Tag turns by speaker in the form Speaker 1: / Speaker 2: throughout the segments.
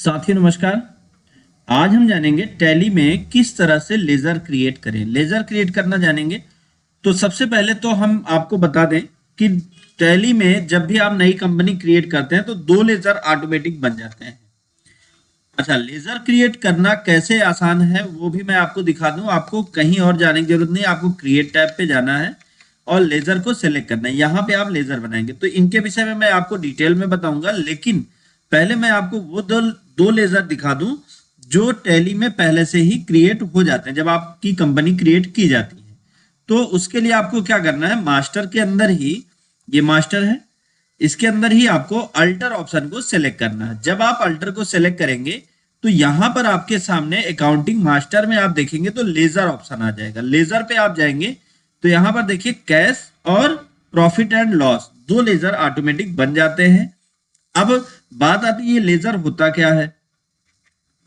Speaker 1: साथियों नमस्कार। आज हम जानेंगे टैली में किस तरह से लेजर क्रिएट करें। लेजर क्रिएट करना जानेंगे तो सबसे पहले तो हम आपको बता दें कि टैली में जब भी आप नई कंपनी क्रिएट करते हैं तो 2 लेजर ऑटोमेटिक बन जाते हैं। अच्छा, लेजर क्रिएट करना कैसे आसान है वो भी मैं आपको दिखा दूं। आपको कहीं और जाने की जरूरत नहीं, आपको क्रिएट टैब पे जाना है और लेजर को सिलेक्ट करना है। यहाँ पे आप लेजर बनाएंगे तो इनके विषय में मैं आपको डिटेल में बताऊंगा, लेकिन पहले मैं आपको वो दो लेजर दिखा दूं जो टैली में पहले से ही क्रिएट हो जाते हैं जब आपकी कंपनी क्रिएट की जाती है। तो उसके लिए आपको क्या करना है, मास्टर के अंदर ही, ये मास्टर है, इसके अंदर ही आपको अल्टर ऑप्शन को सिलेक्ट करना है। जब आप अल्टर को सिलेक्ट करेंगे तो यहां पर आपके सामने अकाउंटिंग मास्टर में आप देखेंगे तो लेजर ऑप्शन आ जाएगा। लेजर पे आप जाएंगे तो यहां पर देखिए कैश और profit and loss 2 ledger automatic बन जाते हैं। अब बात आती है ये लेजर होता क्या है।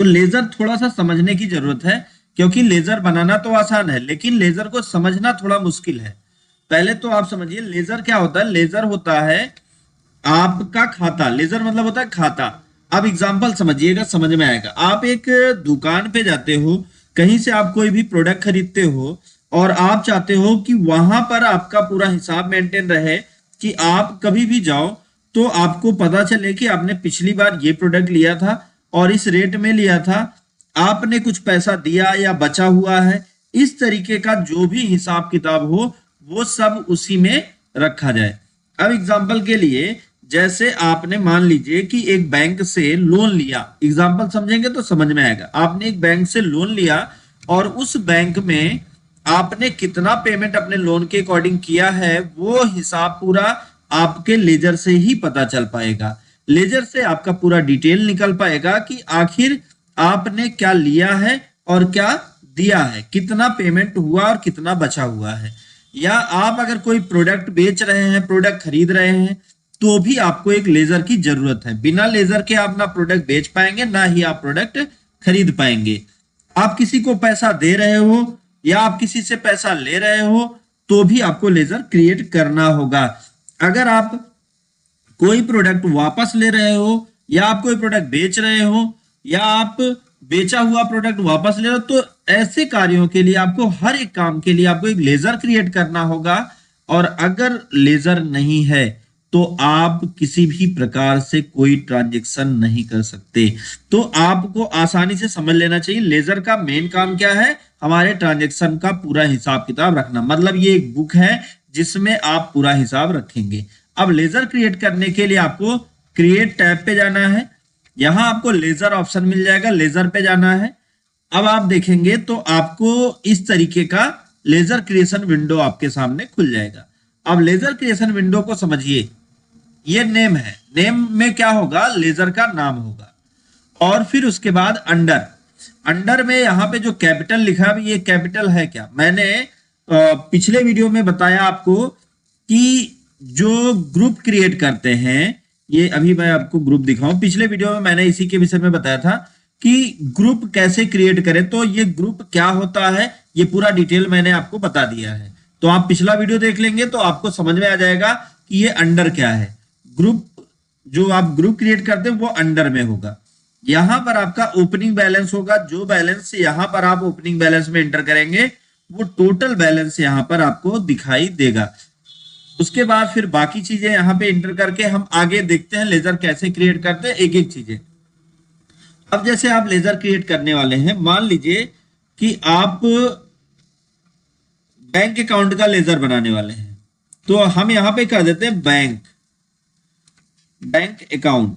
Speaker 1: तो लेजर थोड़ा सा समझने की जरूरत है, क्योंकि लेजर बनाना तो आसान है लेकिन लेजर को समझना थोड़ा मुश्किल है। पहले तो आप समझिए लेजर क्या होता है। लेजर होता है आपका खाता। लेजर मतलब होता है खाता। अब एग्जांपल समझिएगा, समझ में आएगा। आप एक दुकान पे जाते हो, कहीं से आप कोई भी प्रोडक्ट खरीदते हो और आप चाहते हो कि वहां पर आपका पूरा हिसाब मेंटेन रहे, कि आप कभी भी जाओ तो आपको पता चले कि आपने पिछली बार ये प्रोडक्ट लिया था और इस रेट में लिया था, आपने कुछ पैसा दिया या बचा हुआ है, इस तरीके का जो भी हिसाब किताब हो वो सब उसी में रखा जाए। अब एग्जांपल के लिए, जैसे आपने मान लीजिए कि एक बैंक से लोन लिया, एग्जांपल समझेंगे तो समझ में आएगा। आपने एक बैंक से लोन लिया और उस बैंक में आपने कितना पेमेंट अपने लोन के अकॉर्डिंग किया है वो हिसाब पूरा आपके लेजर से ही पता चल पाएगा। लेजर से आपका पूरा डिटेल निकल पाएगा कि आखिर आपने क्या लिया है और क्या दिया है, कितना पेमेंट हुआ और कितना बचा हुआ है। या आप अगर कोई प्रोडक्ट बेच रहे हैं, प्रोडक्ट खरीद रहे हैं, तो भी आपको एक लेजर की जरूरत है। बिना लेजर के आप ना प्रोडक्ट बेच पाएंगे ना ही आप प्रोडक्ट खरीद पाएंगे। आप किसी को पैसा दे रहे हो या आप किसी से पैसा ले रहे हो तो भी आपको लेजर क्रिएट करना होगा। अगर आप कोई प्रोडक्ट वापस ले रहे हो या आप कोई प्रोडक्ट बेच रहे हो या आप बेचा हुआ प्रोडक्ट वापस ले रहे हो, तो ऐसे कार्यों के लिए आपको, हर एक काम के लिए आपको एक लेजर क्रिएट करना होगा। और अगर लेजर नहीं है तो आप किसी भी प्रकार से कोई ट्रांजैक्शन नहीं कर सकते। तो आपको आसानी से समझ लेना चाहिए लेजर का मेन काम क्या है, हमारे ट्रांजैक्शन का पूरा हिसाब किताब रखना। मतलब ये एक बुक है जिसमें आप पूरा हिसाब रखेंगे। अब लेजर क्रिएट करने के लिए आपको क्रिएट टैब पे जाना है। यहां आपको लेजर ऑप्शन मिल जाएगा, लेजर पे जाना है। अब आप देखेंगे तो आपको इस तरीके का लेजर क्रिएशन विंडो आपके सामने खुल जाएगा। अब लेजर क्रिएशन विंडो को समझिए, ये नेम है, नेम में क्या होगा, लेजर का नाम होगा। और फिर उसके बाद अंडर में यहाँ पे जो कैपिटल लिखा है, ये कैपिटल है क्या। मैंने पिछले वीडियो में बताया आपको कि जो ग्रुप क्रिएट करते हैं, ये अभी मैं आपको ग्रुप दिखाऊं, पिछले वीडियो में मैंने इसी के विषय में बताया था कि ग्रुप कैसे क्रिएट करें। तो ये ग्रुप क्या होता है ये पूरा डिटेल मैंने आपको बता दिया है। तो आप पिछला वीडियो देख लेंगे तो आपको समझ में आ जाएगा कि ये अंडर क्या है। ग्रुप, जो आप ग्रुप क्रिएट करते हैं वो अंडर में होगा। यहां पर आपका ओपनिंग बैलेंस होगा। जो बैलेंस यहां पर आप ओपनिंग बैलेंस में एंटर करेंगे वो टोटल बैलेंस यहां पर आपको दिखाई देगा। उसके बाद फिर बाकी चीजें यहां पे एंटर करके हम आगे देखते हैं लेजर कैसे क्रिएट करते हैं, एक एक चीजें। अब जैसे आप लेजर क्रिएट करने वाले हैं, मान लीजिए कि आप बैंक अकाउंट का लेजर बनाने वाले हैं, तो हम यहां पे कर देते हैं बैंक अकाउंट।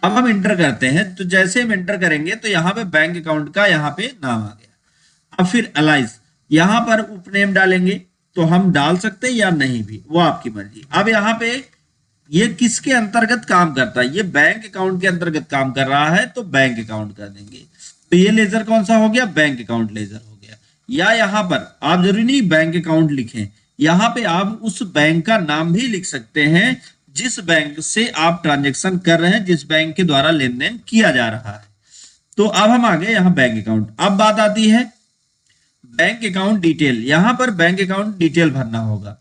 Speaker 1: अब हम एंटर करते हैं, तो जैसे हम एंटर करेंगे तो यहां पे बैंक अकाउंट का यहां पे नाम आ गया। अब फिर अलाइज, यहां पर उपनेम डालेंगे तो हम डाल सकते हैं या नहीं भी, वो आपकी मर्जी। अब यहाँ पे ये किसके अंतर्गत काम करता है, ये बैंक अकाउंट के अंतर्गत काम कर रहा है तो बैंक अकाउंट कर देंगे। तो ये लेजर कौन सा हो गया, बैंक अकाउंट लेजर हो गया। या यहाँ पर आप जरूरी नहीं बैंक अकाउंट लिखें, यहाँ पे आप उस बैंक का नाम भी लिख सकते हैं जिस बैंक से आप ट्रांजेक्शन कर रहे हैं, जिस बैंक के द्वारा लेन देन किया जा रहा है। तो अब हम आ गए यहाँ बैंक अकाउंट। अब बात आती है बैंक अकाउंट डिटेल। यहां पर बैंक अकाउंट डिटेल भरना होगा।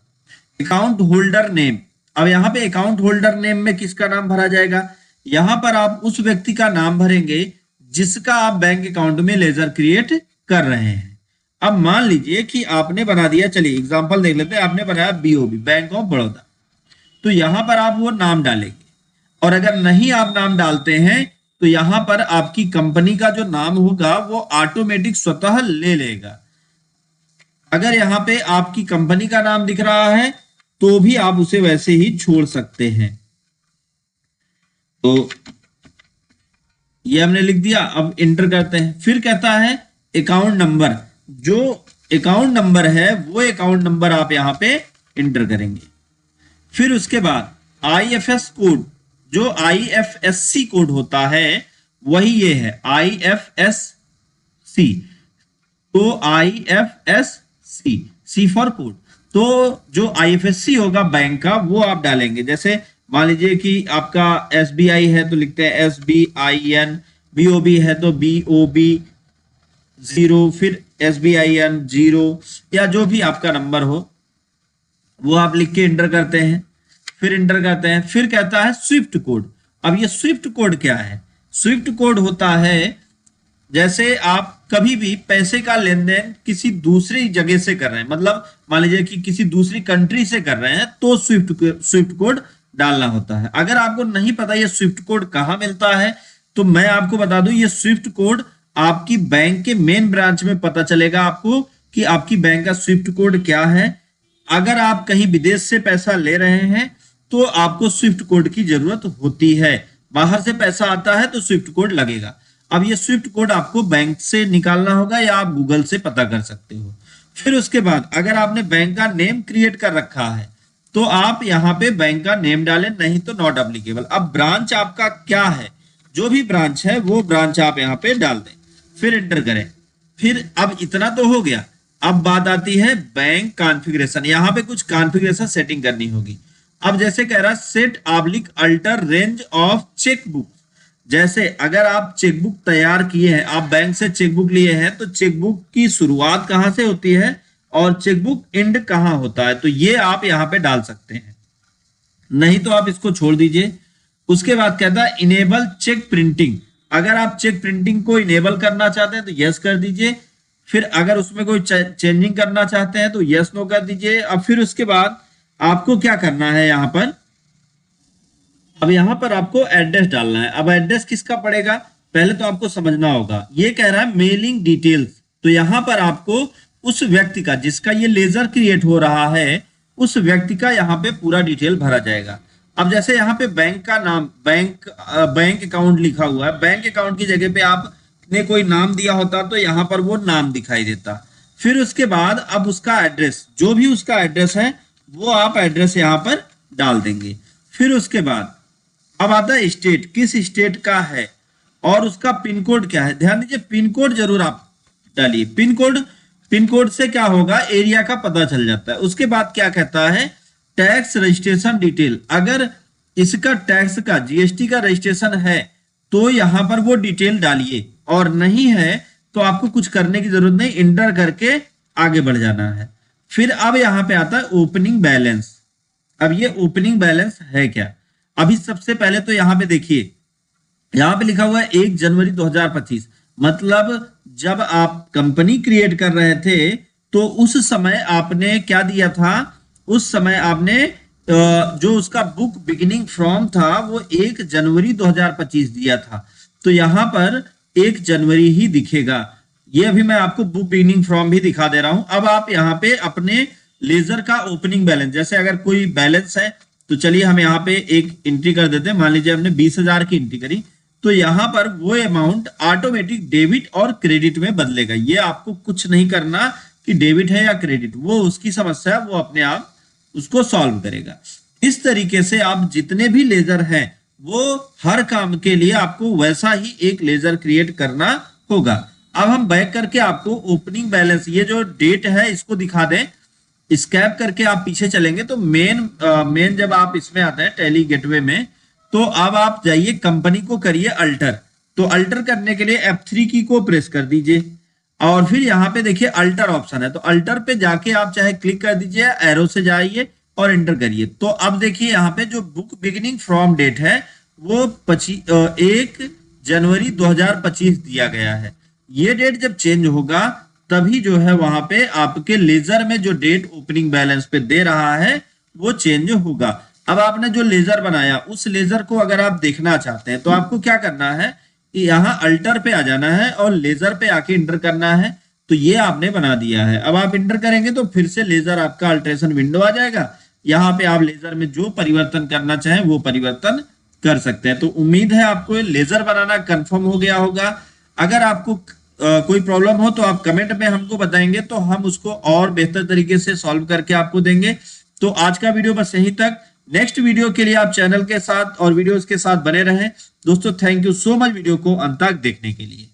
Speaker 1: अकाउंट होल्डर नेम, अब यहाँ पे अकाउंट होल्डर नेम में किसका नाम भरा जाएगा, यहां पर आप उस व्यक्ति का नाम भरेंगे जिसका आप बैंक अकाउंट में लेजर क्रिएट कर रहे हैं। अब मान लीजिए कि आपने बना दिया, चलिए एग्जांपल देख लेते हैं, आपने बनाया बीओबी, बैंक ऑफ बड़ौदा, तो यहां पर आप वो नाम डालेंगे। और अगर नहीं आप नाम डालते हैं तो यहां पर आपकी कंपनी का जो नाम होगा वो ऑटोमेटिक स्वतः ले लेगा। अगर यहाँ पे आपकी कंपनी का नाम दिख रहा है तो भी आप उसे वैसे ही छोड़ सकते हैं। तो ये हमने लिख दिया, अब इंटर करते हैं। फिर कहता है अकाउंट नंबर, जो अकाउंट नंबर है वो अकाउंट नंबर आप यहां पे इंटर करेंगे। फिर उसके बाद आईएफएस कोड, जो आईएफएससी कोड होता है वही ये है आईएफएससी। तो आईएफएससी, सी फॉर कोड, तो जो आईएफएससी होगा बैंक का वो आप डालेंगे। जैसे मान लीजिए कि आपका एसबीआई है तो लिखते हैं SBIN, बीओबी है तो BOB 0, फिर SBIN 0, या जो भी आपका नंबर हो वो आप लिख के इंटर करते हैं। फिर इंटर करते हैं, फिर कहता है स्विफ्ट कोड। अब ये स्विफ्ट कोड क्या है, स्विफ्ट कोड होता है जैसे आप कभी भी पैसे का लेन देन किसी दूसरी जगह से कर रहे हैं, मतलब मान लीजिए कि किसी दूसरी कंट्री से कर रहे हैं तो स्विफ्ट कोड डालना होता है। अगर आपको नहीं पता ये स्विफ्ट कोड कहाँ मिलता है तो मैं आपको बता दूं, ये स्विफ्ट कोड आपकी बैंक के मेन ब्रांच में पता चलेगा आपको कि आपकी बैंक का स्विफ्ट कोड क्या है। अगर आप कहीं विदेश से पैसा ले रहे हैं तो आपको स्विफ्ट कोड की जरूरत होती है, बाहर से पैसा आता है तो स्विफ्ट कोड लगेगा। अब ये स्विफ्ट कोड आपको बैंक से निकालना होगा या आप गूगल से पता कर सकते हो। फिर उसके बाद अगर आपने बैंक का नेम क्रिएट कर रखा है तो आप यहाँ पे बैंक का नेम डालें, नहीं तो नॉट एप्लीकेबल। अब ब्रांच आपका क्या है, जो भी ब्रांच है वो ब्रांच आप यहाँ पे डाल दें, फिर एंटर करें। फिर अब इतना तो हो गया, अब बात आती है बैंक कॉन्फ़िगरेशन। यहाँ पे कुछ कॉन्फ़िगरेशन सेटिंग करनी होगी। अब जैसे कह रहा set oblique alter range of chequebook, जैसे अगर आप चेकबुक तैयार किए हैं, आप बैंक से चेकबुक लिए हैं तो चेकबुक की शुरुआत कहां से होती है और चेकबुक एंड कहां होता है, तो ये आप यहां पे डाल सकते हैं, नहीं तो आप इसको छोड़ दीजिए। उसके बाद कहता है इनेबल चेक प्रिंटिंग, अगर आप चेक प्रिंटिंग को इनेबल करना चाहते हैं तो यस कर दीजिए। फिर अगर उसमें कोई चेंजिंग करना चाहते हैं तो यस नो कर दीजिए। अब फिर उसके बाद आपको क्या करना है यहाँ पर, अब यहाँ पर आपको एड्रेस डालना है। अब एड्रेस किसका पड़ेगा पहले तो आपको समझना होगा। ये कह रहा है मेलिंग डिटेल्स, तो यहाँ पर आपको उस व्यक्ति का जिसका ये लेजर क्रिएट हो रहा है उस व्यक्ति का यहाँ पे पूरा डिटेल भरा जाएगा। अब जैसे यहाँ पे बैंक का नाम, बैंक अकाउंट लिखा हुआ है, बैंक अकाउंट की जगह पे आपने कोई नाम दिया होता तो यहाँ पर वो नाम दिखाई देता। फिर उसके बाद अब उसका एड्रेस, जो भी उसका एड्रेस है वो आप एड्रेस यहाँ पर डाल देंगे। फिर उसके बाद अब आता है स्टेट, किस स्टेट का है और उसका पिन कोड क्या है। ध्यान दीजिए पिन कोड जरूर आप डालिए, पिन कोड से क्या होगा एरिया का पता चल जाता है। उसके बाद क्या कहता है टैक्स रजिस्ट्रेशन डिटेल, अगर इसका टैक्स का जीएसटी का रजिस्ट्रेशन है तो यहां पर वो डिटेल डालिए, और नहीं है तो आपको कुछ करने की जरूरत नहीं, इंटर करके आगे बढ़ जाना है। फिर अब यहां पे आता है ओपनिंग बैलेंस। अब ये ओपनिंग बैलेंस है क्या, अभी सबसे पहले तो यहां पे देखिए, यहां पे लिखा हुआ है 1 जनवरी 2025, मतलब जब आप कंपनी क्रिएट कर रहे थे तो उस समय आपने क्या दिया था, उस समय आपने जो उसका बुक बिगिनिंग फ्रॉम था वो 1 जनवरी 2025 दिया था, तो यहां पर 1 जनवरी ही दिखेगा। ये अभी मैं आपको बुक बिगिनिंग फ्रॉम भी दिखा दे रहा हूं। अब आप यहाँ पे अपने लेजर का ओपनिंग बैलेंस, जैसे अगर कोई बैलेंस है तो चलिए हम यहाँ पे एक एंट्री कर देते हैं। मान लीजिए हमने 20,000 की एंट्री करी तो यहाँ पर वो अमाउंट ऑटोमेटिक डेबिट और क्रेडिट में बदलेगा। ये आपको कुछ नहीं करना कि डेबिट है या क्रेडिट, वो उसकी समस्या है, वो अपने आप उसको सॉल्व करेगा। इस तरीके से आप जितने भी लेजर हैं वो हर काम के लिए आपको वैसा ही एक लेजर क्रिएट करना होगा। अब हम बैक करके आपको ओपनिंग बैलेंस, ये जो डेट है इसको दिखा दें। स्कैप करके आप पीछे चलेंगे तो मेन जब आप इसमें आते हैं टैली गेटवे में, तो अब आप जाइए कंपनी को करिए अल्टर। तो अल्टर करने के लिए F3 की को प्रेस कर दीजिए और फिर यहाँ पे देखिए अल्टर ऑप्शन है, तो अल्टर पे जाके आप चाहे क्लिक कर दीजिए, एरो से जाइए और एंटर करिए। तो अब देखिए यहाँ पे जो बुक बिगिनिंग फ्रॉम डेट है वो 1 जनवरी 2025 दिया गया है। ये डेट जब चेंज होगा तभी जो है वहां पे आपके लेजर में जो डेट ओपनिंग बैलेंस पे दे रहा है वो चेंज होगा। अब आपने जो लेजर बनाया उस लेजर को अगर आप देखना चाहते हैं तो आपको क्या करना है कि यहाँ अल्टर पे आ जाना है और लेजर पे आके इंटर करना है। तो ये आपने बना दिया है। अब आप इंटर करेंगे तो फिर से लेजर आपका अल्ट्रेशन विंडो आ जाएगा। यहाँ पे आप लेजर में जो परिवर्तन करना चाहें वो परिवर्तन कर सकते हैं। तो उम्मीद है आपको लेजर बनाना कंफर्म हो गया होगा। अगर आपको कोई प्रॉब्लम हो तो आप कमेंट में हमको बताएंगे तो हम उसको और बेहतर तरीके से सॉल्व करके आपको देंगे। तो आज का वीडियो बस यहीं तक। नेक्स्ट वीडियो के लिए आप चैनल के साथ और वीडियोस के साथ बने रहें। दोस्तों thank you so much video को अंत तक देखने के लिए।